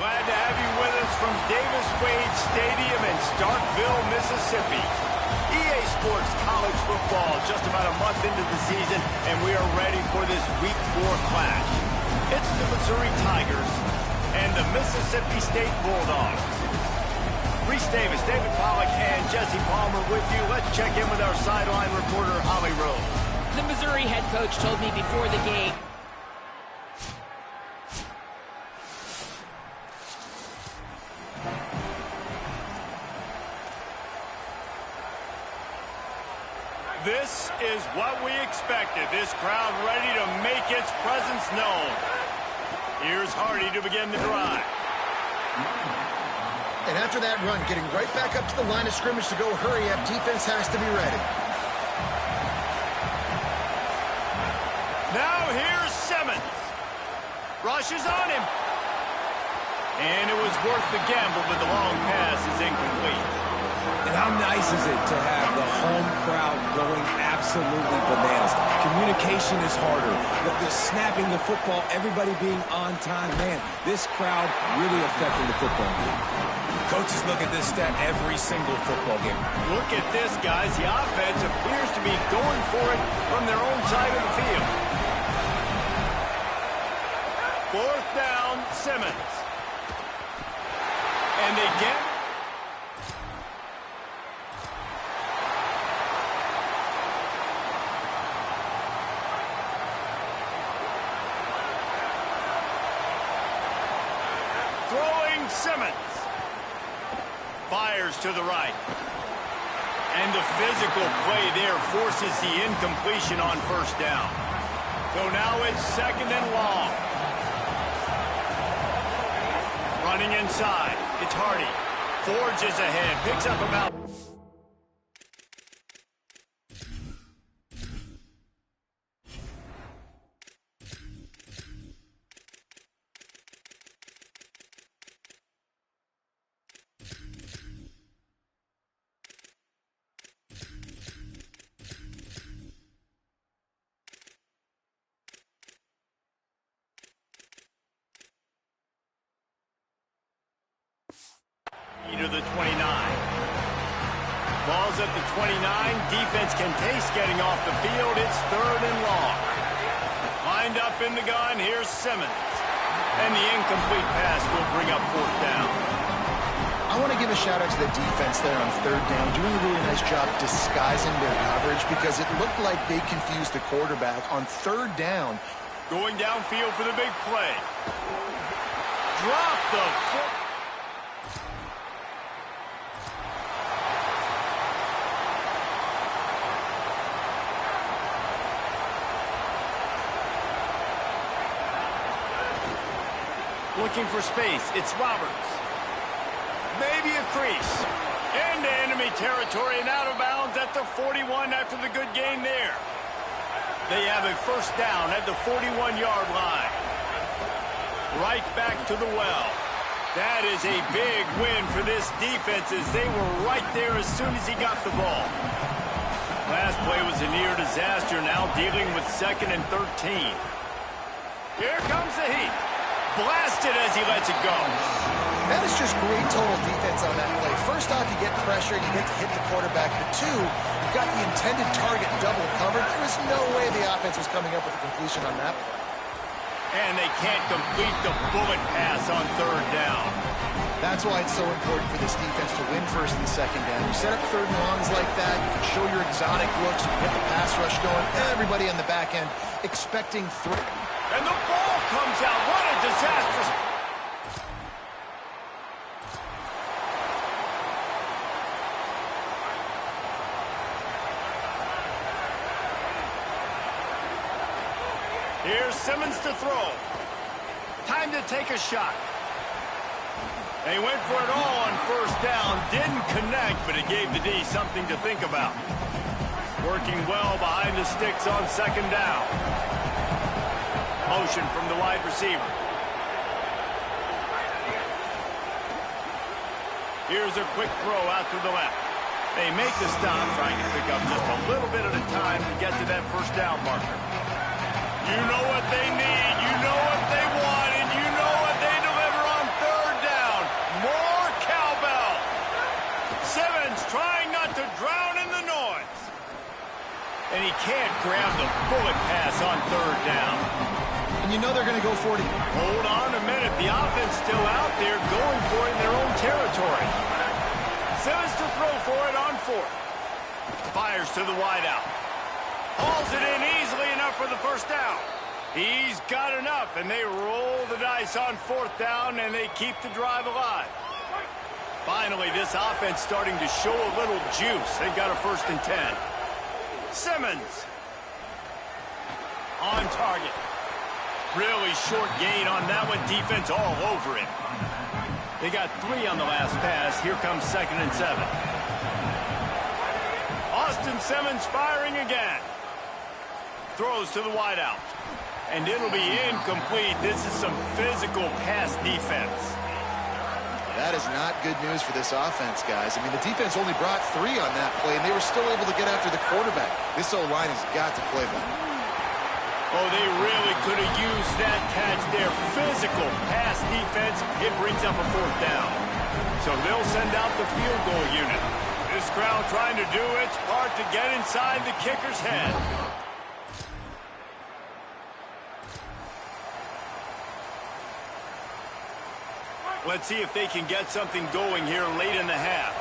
Glad to have you with us from Davis-Wade Stadium in Starkville, Mississippi. EA Sports College Football just about a month into the season, and we are ready for this Week 4 clash. It's the Missouri Tigers and the Mississippi State Bulldogs. Reese Davis, David Pollack, and Jesse Palmer with you. Let's check in with our sideline reporter, Holly Rose. The Missouri head coach told me before the game. This is what we expected. This crowd ready to make its presence known. Here's Hardy to begin the drive. And after that run, getting right back up to the line of scrimmage to go hurry up, defense has to be ready. Now here's Simmons. Rushes on him. And it was worth the gamble, but the long pass is incomplete. And how nice is it to have the home crowd going absolutely bananas? Communication is harder. The snapping the football, everybody being on time. Man, this crowd really affecting the football game. Coaches look at this stat every single football game. Look at this, guys. The offense appears to be going for it from their own side of the field. Fourth down, Simmons. And they get... Throwing Simmons. Fires to the right. And the physical play there forces the incompletion on first down. So now it's second and long. Running inside. It's Hardy. Forges ahead. Picks up about... to the 29. Ball's at the 29. Defense can taste getting off the field. It's third and long. Lined up in the gun. Here's Simmons. And the incomplete pass will bring up fourth down. I want to give a shout out to the defense there on third down, doing a really nice job disguising their coverage because it looked like they confused the quarterback on third down. Going downfield for the big play. Drop the foot. Looking for space. It's Roberts. Maybe a crease. Into enemy territory and out of bounds at the 41 after the good gain there. They have a first down at the 41-yard line. Right back to the well. That is a big win for this defense as they were right there as soon as he got the ball. Last play was a near disaster, now dealing with second and 13. Here comes the heat. Blasted as he lets it go. That is just great total defense on that play. First off, you get pressure, you get to hit the quarterback. But two, you've got the intended target double covered. There was no way the offense was coming up with a completion on that play. And they can't complete the bullet pass on third down. That's why it's so important for this defense to win first and second down. You set up third and longs like that, you can show your exotic looks, you get the pass rush going, everybody on the back end expecting three. And the ball comes out. What a disastrous... Here's Simmons to throw. Time to take a shot. They went for it all on first down. Didn't connect, but it gave the D something to think about. Working well behind the sticks on second down. Motion from the wide receiver. Here's a quick throw out to the left. They make the stop, trying to pick up just a little bit at a time to get to that first down marker. You know what they need, you know what they want, and you know what they deliver on third Simmons trying not to drown in the noise. And he can't grab the bullet pass on third down. And you know they're going to go for it. Hold on a minute. The offense still out there going for it in their own territory. Simmons to throw for it on fourth. Fires to the wideout. Hauls it in easily enough for the first down. He's got enough, and they roll the dice on fourth down, and they keep the drive alive. Finally, this offense starting to show a little juice. They've got a 1st and 10. Simmons on target. Really short gain on that one. Defense all over it. They got 3 on the last pass. Here comes 2nd and 7. Austin Simmons firing again. Throws to the wideout. And it'll be incomplete. This is some physical pass defense. That is not good news for this offense, guys. I mean, the defense only brought 3 on that play, and they were still able to get after the quarterback. This O-line has got to play better. Oh, they really could have used that catch there. Physical pass defense. It brings up a 4th down. So they'll send out the field goal unit. This crowd trying to do its part to get inside the kicker's head. Let's see if they can get something going here late in the half.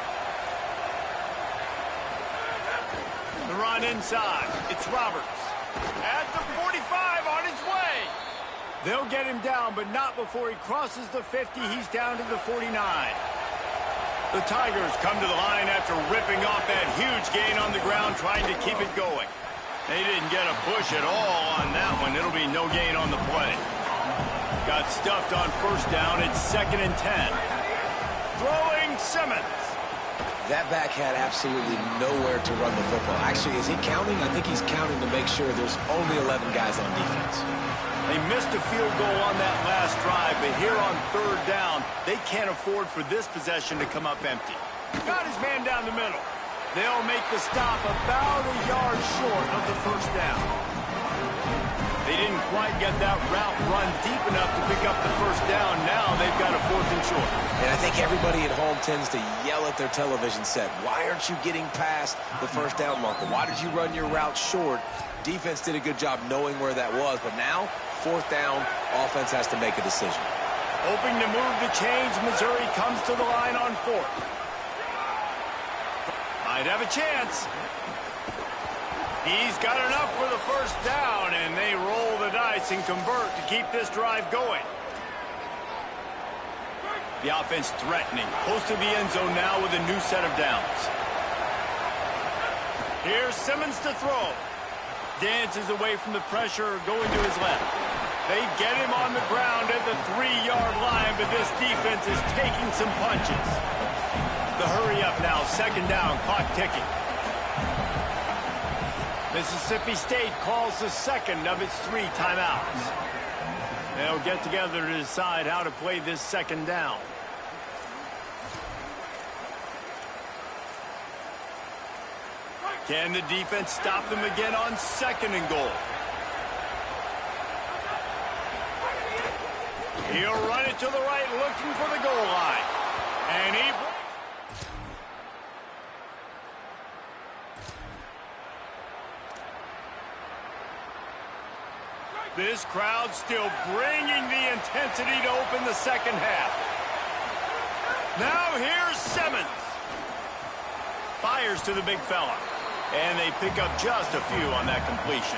The run inside. It's Roberts. At the 45 on his way. They'll get him down, but not before he crosses the 50. He's down to the 49. The Tigers come to the line after ripping off that huge gain on the ground, trying to keep it going. They didn't get a push at all on that one. It'll be no gain on the play. Got stuffed on 1st down. It's 2nd and 10. Throwing Simmons. That back had absolutely nowhere to run the football. Actually, is he counting? I think he's counting to make sure there's only 11 guys on defense. They missed a field goal on that last drive, but here on 3rd down, they can't afford for this possession to come up empty. Got his man down the middle. They'll make the stop about a yard short of the 1st down. They didn't quite get that route run deep enough to pick up the 1st down. Now they've got a 4th and short. And I think everybody at home tends to yell at their television set, why aren't you getting past the 1st down marker? Why did you run your route short? Defense did a good job knowing where that was, but now, 4th down, offense has to make a decision. Hoping to move the chains, Missouri comes to the line on 4th. Might have a chance. He's got enough for the 1st down, and they roll the dice and convert to keep this drive going. The offense threatening. Close to the end zone now with a new set of downs. Here's Simmons to throw. Dances away from the pressure, going to his left. They get him on the ground at the 3-yard line, but this defense is taking some punches. The hurry up now, 2nd down, clock ticking. Mississippi State calls the 2nd of its 3 timeouts. They'll get together to decide how to play this 2nd down. Can the defense stop them again on 2nd and goal? He'll run it to the right, looking for the goal line. And he... This crowd still bringing the intensity to open the 2nd half. Now here's Simmons. Fires to the big fella. And they pick up just a few on that completion.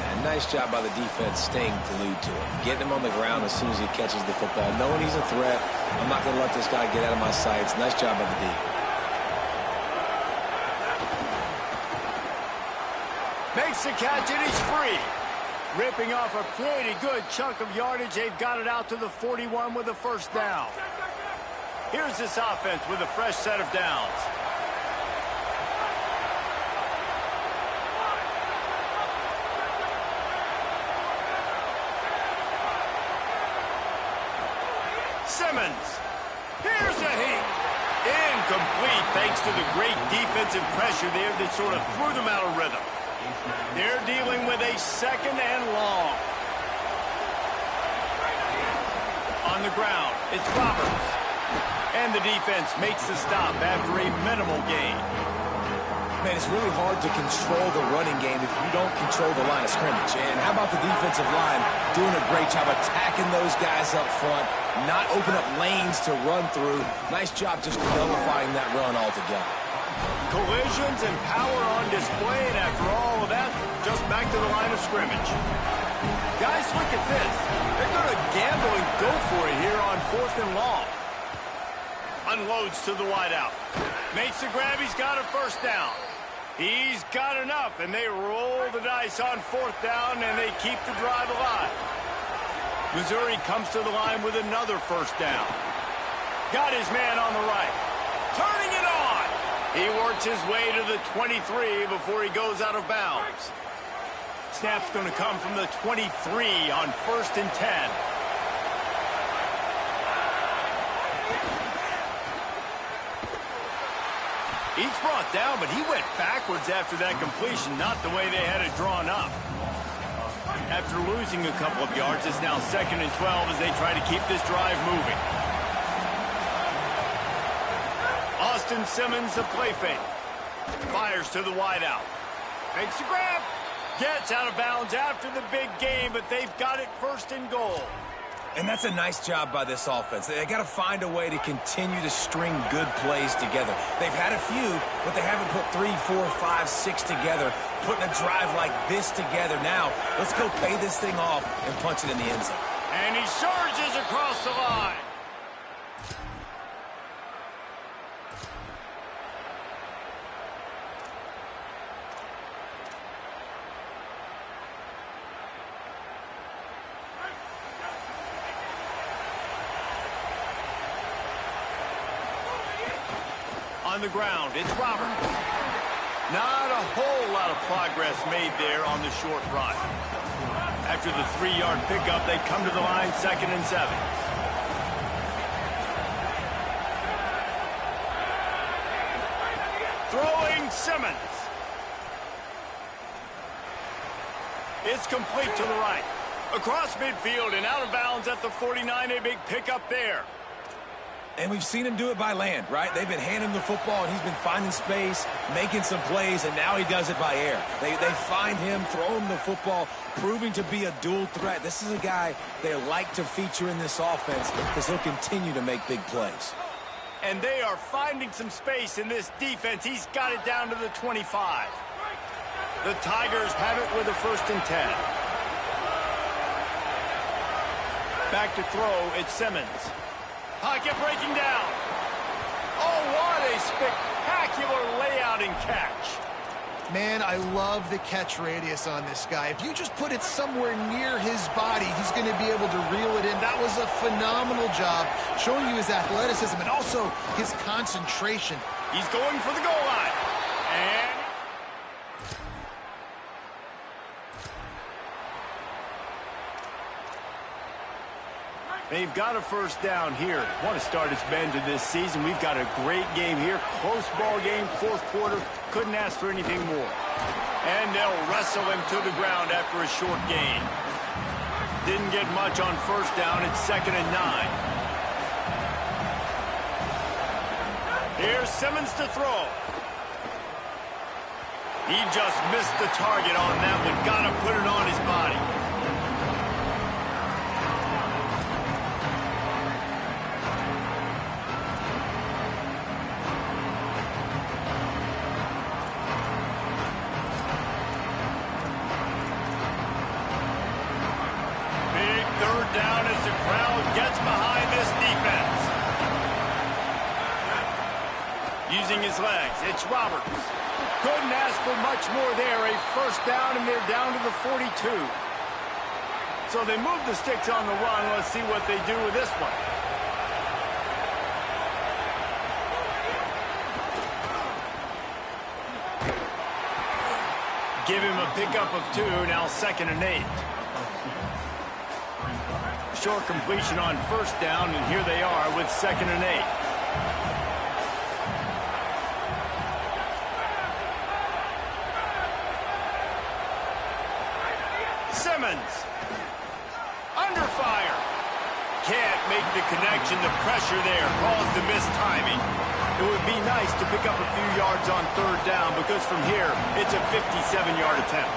And nice job by the defense staying glued to him. Getting him on the ground as soon as he catches the football. Knowing he's a threat. I'm not going to let this guy get out of my sights. Nice job by the D. Makes the catch and he's free. Ripping off a pretty good chunk of yardage. They've got it out to the 41 with the 1st down. Here's this offense with a fresh set of downs. Simmons. Here's a heat. Incomplete thanks to the great defensive pressure there that sort of threw them out of rhythm. They're dealing with a 2nd and long. On the ground, it's Roberts. And the defense makes the stop after a minimal gain. Man, it's really hard to control the running game if you don't control the line of scrimmage. And how about the defensive line doing a great job attacking those guys up front, not open up lanes to run through. Nice job just nullifying that run altogether. Collisions and power on display, and after all of that, just back to the line of scrimmage. Guys, look at this. They're going to gamble and go for it here on 4th and long. Unloads to the wideout. Makes the grab. He's got a first down. He's got enough, and they roll the dice on 4th down, and they keep the drive alive. Missouri comes to the line with another first down. Got his man on the right. Turning it on. He works his way to the 23 before he goes out of bounds. Snap's going to come from the 23 on 1st and 10. He's brought down, but he went backwards after that completion, not the way they had it drawn up. After losing a couple of yards, it's now 2nd and 12 as they try to keep this drive moving. Austin Simmons, the play fake. Fires to the wideout. Makes the grab. Gets out of bounds after the big game, but they've got it 1st and goal. And that's a nice job by this offense. They got to find a way to continue to string good plays together. They've had a few, but they haven't put 3, 4, 5, 6 together, putting a drive like this together. Now, let's go pay this thing off and punch it in the end zone. And he surges across the line. On the ground, it's Roberts. Not a whole lot of progress made there on the short run. After the 3-yard pickup, they come to the line 2nd and 7. Throwing Simmons. It's complete to the right. Across midfield and out of bounds at the 49, a big pickup there. And we've seen him do it by land, right? They've been handing him the football, and he's been finding space, making some plays, and now he does it by air. They find him, throw him the football, proving to be a dual threat. This is a guy they like to feature in this offense because he'll continue to make big plays. And they are finding some space in this defense. He's got it down to the 25. The Tigers have it with a 1st and 10. Back to throw, it's Simmons. Pocket breaking down. Oh, what a spectacular layout and catch. Man, I love the catch radius on this guy. If you just put it somewhere near his body, he's going to be able to reel it in. That was a phenomenal job, showing you his athleticism and also his concentration. He's going for the goal line. And they've got a first down here. Want to start its bend to this season. We've got a great game here. Close ball game, 4th quarter. Couldn't ask for anything more. And they'll wrestle him to the ground after a short gain. Didn't get much on 1st down. It's 2nd and 9. Here's Simmons to throw. He just missed the target on that one. Got to put it on his body. Down as the crowd gets behind this defense. Using his legs, it's Roberts. Couldn't ask for much more there. A first down, and they're down to the 42. So they move the sticks on the run. Let's see what they do with this one. Give him a pickup of 2, now 2nd and 8. Short completion on 1st down, and here they are with 2nd and 8. Simmons. Under fire. Can't make the connection. The pressure there caused the missed timing. It would be nice to pick up a few yards on third down because from here, it's a 57-yard attempt.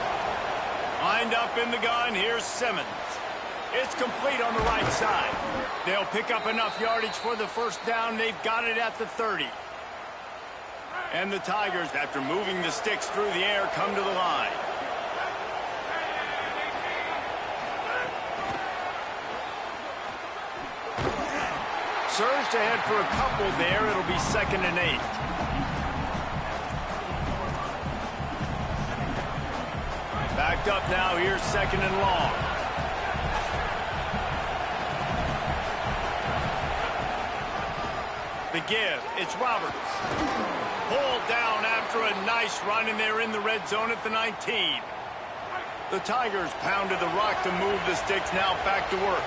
Lined up in the gun, here's Simmons. It's complete on the right side. They'll pick up enough yardage for the first down. They've got it at the 30. And the Tigers, after moving the sticks through the air, come to the line. Surge to head for a couple there. It'll be 2nd and 8. Backed up now. Here's 2nd and long. The give. It's Roberts. Pulled down after a nice run, and they're in the red zone at the 19. The Tigers pounded the rock to move the sticks. Now back to work.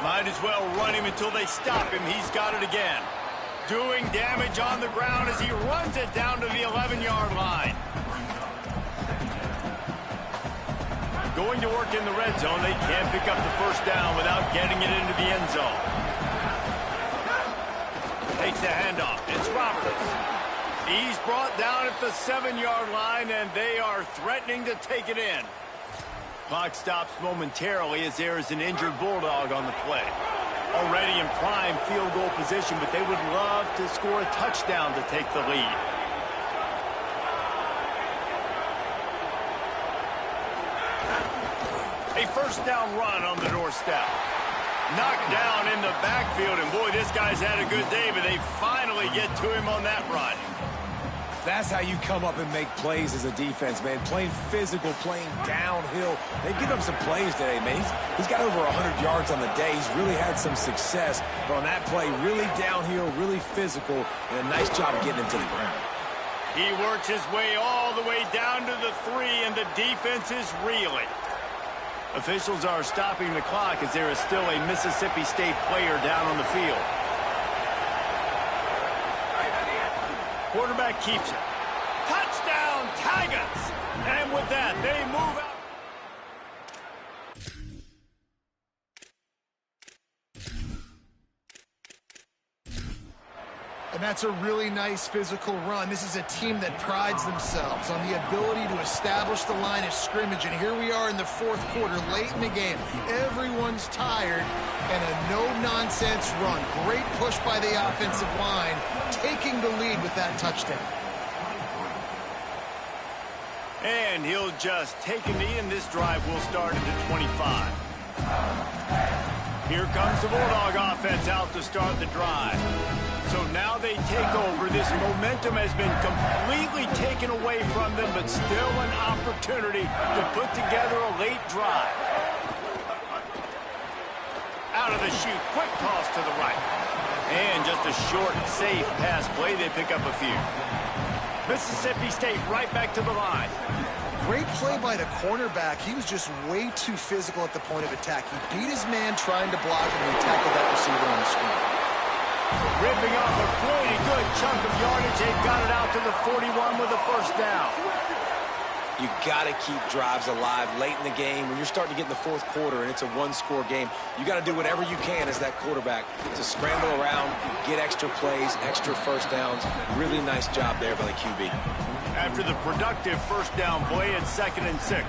Might as well run him until they stop him. He's got it again. Doing damage on the ground as he runs it down to the 11-yard line. Going to work in the red zone. They can't pick up the first down without getting it into the end zone. Takes the handoff. It's Roberts. He's brought down at the 7-yard line, and they are threatening to take it in. Clock stops momentarily as there is an injured Bulldog on the play. Already in prime field goal position, but they would love to score a touchdown to take the lead. A first down run on the doorstep. Knocked down in the backfield, and boy, this guy's had a good day, but they finally get to him on that run. That's how you come up and make plays as a defense, man. Playing physical, playing downhill. They give him some plays today, man. He's got over 100 yards on the day. He's really had some success. But on that play, really downhill, really physical, and a nice job getting him to the ground. He works his way all the way down to the 3, and the defense is reeling. Officials are stopping the clock as there is still a Mississippi State player down on the field. Quarterback keeps it. Touchdown, Tigers! And with that, they move out. And that's a really nice physical run. This is a team that prides themselves on the ability to establish the line of scrimmage. And here we are in the fourth quarter, late in the game. Everyone's tired, and a no-nonsense run. Great push by the offensive line, taking the lead with that touchdown. And he'll just take a knee, and this drive will start at the 25. Here comes the Bulldog offense out to start the drive. So now they take over. This momentum has been completely taken away from them, but still an opportunity to put together a late drive. Out of the chute, quick toss to the right. And just a short, safe pass play. They pick up a few. Mississippi State right back to the line. Great play by the cornerback. He was just way too physical at the point of attack. He beat his man trying to block, and he tackled that receiver on the screen. Ripping off a pretty good chunk of yardage. They've got it out to the 41 with a first down. You got to keep drives alive late in the game. When you're starting to get in the fourth quarter and it's a one-score game, you got to do whatever you can as that quarterback to scramble around, get extra plays, extra first downs. Really nice job there by the QB. After the productive first down play, it's 2nd and 6.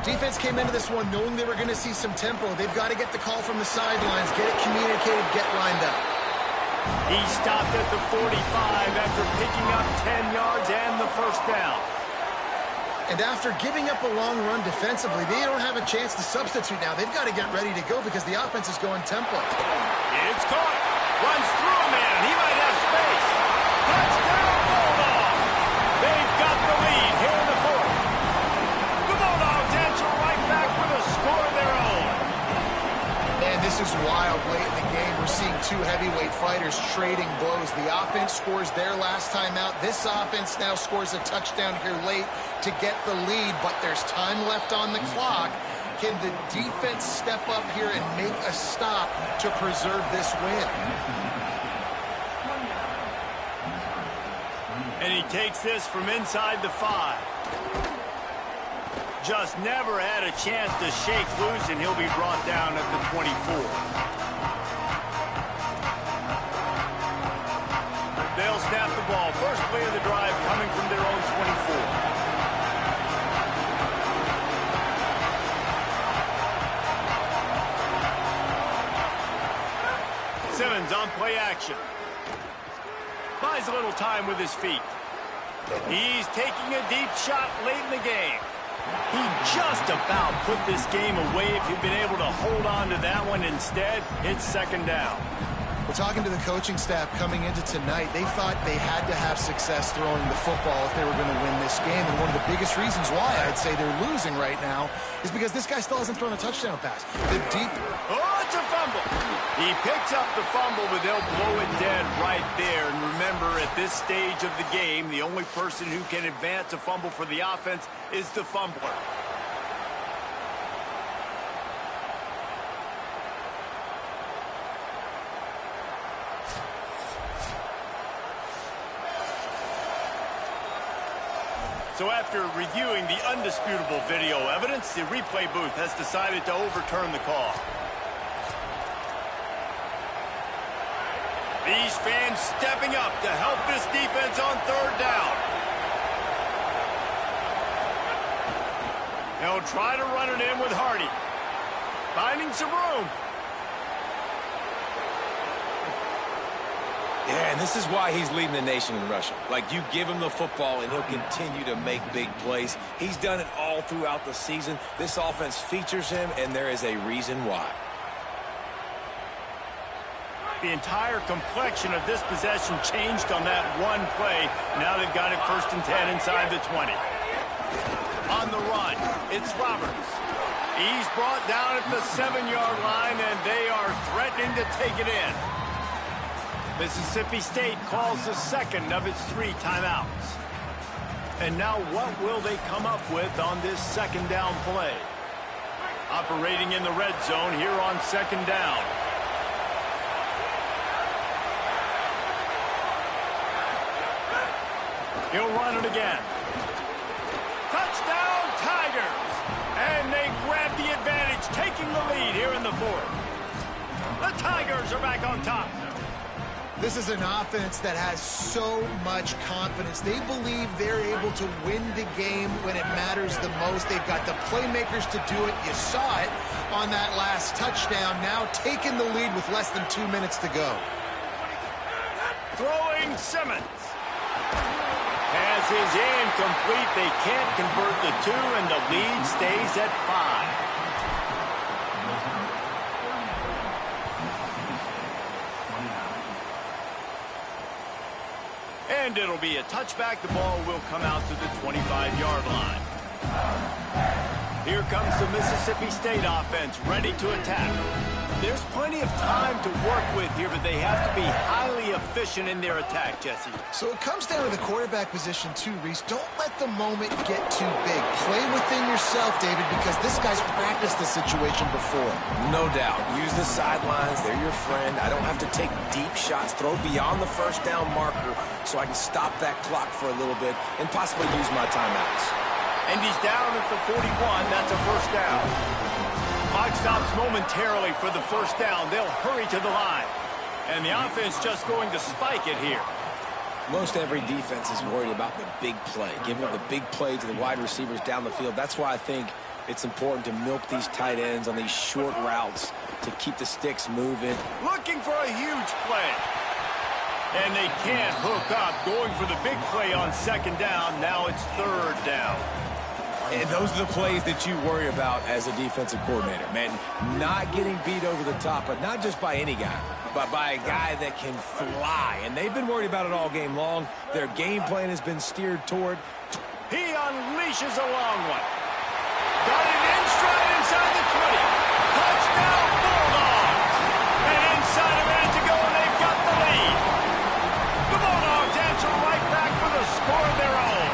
Defense came into this one knowing they were going to see some tempo. They've got to get the call from the sidelines, get it communicated, get lined up. He stopped at the 45 after picking up 10 yards and the first down. And after giving up a long run defensively, they don't have a chance to substitute now. They've got to get ready to go because the offense is going tempo. It's caught. Runs through a man. He might have space. Touchdown, Bulldog. They've got the lead here in the fourth. The Bulldogs answer right back with a score of their own. Man, this is wild late in the game. We're seeing two heavyweight fighters trading blows. The offense scores their last time out. This offense now scores a touchdown here late to get the lead, but there's time left on the clock. Can the defense step up here and make a stop to preserve this win? And he takes this from inside the 5. Just never had a chance to shake loose, and he'll be brought down at the 24. They'll snap the ball. First play of the drive coming from their own 24. Simmons on play action. Buys a little time with his feet. He's taking a deep shot late in the game. He just about put this game away if he'd been able to hold on to that one. Instead, it's second down. We're talking to the coaching staff coming into tonight. They thought they had to have success throwing the football if they were going to win this game. And one of the biggest reasons why I'd say they're losing right now is because this guy still hasn't thrown a touchdown pass. The deep... Oh, it's a fumble. He picks up the fumble, but they'll blow it dead right there. And remember, at this stage of the game, the only person who can advance a fumble for the offense is the fumbler. So after reviewing the undisputable video evidence, the replay booth has decided to overturn the call. These fans stepping up to help this defense on third down. They'll try to run it in with Hardy. Finding some room. Yeah, and this is why he's leading the nation in rushing. Like, you give him the football, and he'll continue to make big plays. He's done it all throughout the season. This offense features him, and there is a reason why. The entire complexion of this possession changed on that one play. Now they've got it 1st and 10 inside the 20. On the run, it's Roberts. He's brought down at the 7-yard line, and they are threatening to take it in. Mississippi State calls the second of its 3 timeouts. And now what will they come up with on this second down play? Operating in the red zone here on second down. He'll run it again. Touchdown, Tigers! And they grab the advantage, taking the lead here in the 4th. The Tigers are back on top. This is an offense that has so much confidence. They believe they're able to win the game when it matters the most. They've got the playmakers to do it. You saw it on that last touchdown. Now taking the lead with less than 2 minutes to go. Throwing Simmons. Pass is incomplete. They can't convert the 2, and the lead stays at 5. And it'll be a touchback. The ball will come out to the 25-yard line. Here comes the Mississippi State offense, ready to attack. There's plenty of time to work with here, but they have to be highly efficient in their attack, Jesse. So it comes down to the quarterback position too, Reese. Don't let the moment get too big. Play within yourself, David, because this guy's practiced the situation before. No doubt. Use the sidelines. They're your friend. I don't have to take deep shots. Throw beyond the first down marker so I can stop that clock for a little bit and possibly use my timeouts. And he's down at the 41. That's a first down. Clock stops momentarily for the first down. They'll hurry to the line. And the offense just going to spike it here. Most every defense is worried about the big play, giving up the big play to the wide receivers down the field. That's why I think it's important to milk these tight ends on these short routes to keep the sticks moving. Looking for a huge play. And they can't hook up. Going for the big play on second down. Now it's third down. And those are the plays that you worry about as a defensive coordinator, man. Not getting beat over the top, but not just by any guy, but by a guy that can fly. And they've been worried about it all game long. Their game plan has been steered toward. He unleashes a long one. Got it in stride inside the 20. Touchdown, Bulldogs. And inside a minute to go, and they've got the lead. The Bulldogs answer right back with a score of their own.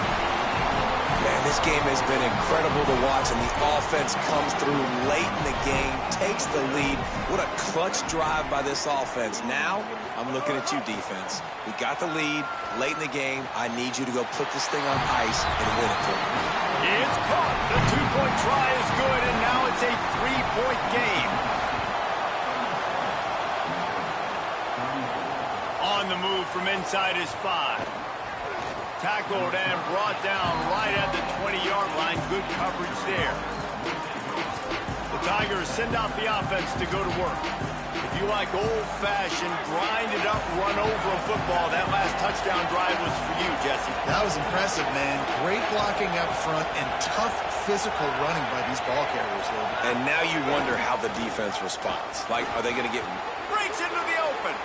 Man, this game has been incredible to watch, and the offense comes through late in the game, takes the lead. What a clutch drive by this offense. Now, I'm looking at you, defense. We got the lead late in the game. I need you to go put this thing on ice and win it for me. It's caught. The two-point try is good, and now it's a three-point game. On the move from inside his 5. Tackled and brought down right at the 20-yard line. Good coverage there. The Tigers send out the offense to go to work. If you like old-fashioned, grind-it-up, run-over football, that last touchdown drive was for you, Jesse. That was impressive, man. Great blocking up front and tough physical running by these ball carriers, though. And now you wonder how the defense responds. Like, are they going to get... Breaks into the open.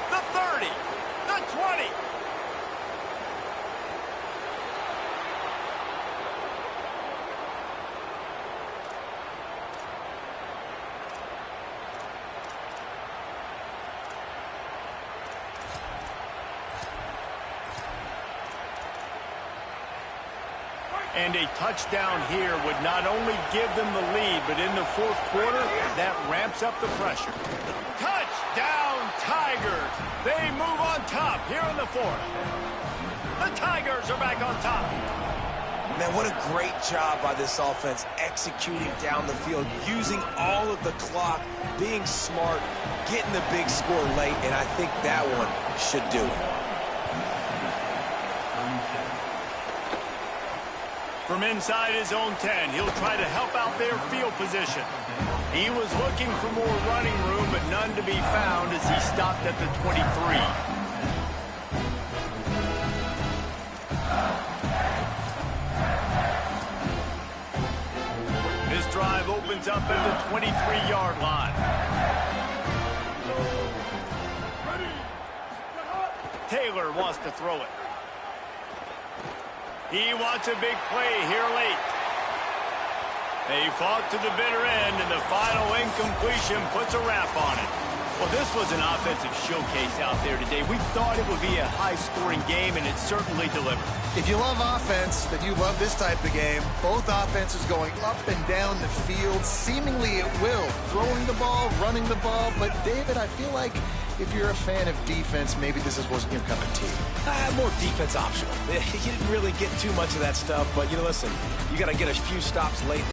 The 30. The 20. And a touchdown here would not only give them the lead, but in the fourth quarter, that ramps up the pressure. Touchdown, Tigers! They move on top here in the fourth. The Tigers are back on top. Man, what a great job by this offense executing down the field, using all of the clock, being smart, getting the big score late, and I think that one should do it. From inside his own 10, he'll try to help out their field position. He was looking for more running room, but none to be found as he stopped at the 23. This drive opens up at the 23-yard line. Taylor wants to throw it. He wants a big play here late. They fought to the bitter end, and the final incompletion puts a wrap on it. Well, this was an offensive showcase out there today. We thought it would be a high-scoring game, and it certainly delivered. If you love offense, then you love this type of game. Both offenses going up and down the field, seemingly at will. Throwing the ball, running the ball. But, David, I feel like if you're a fan of defense, maybe this wasn't your cup of tea. More defense optional. You didn't really get too much of that stuff, but, listen, you got to get a few stops late.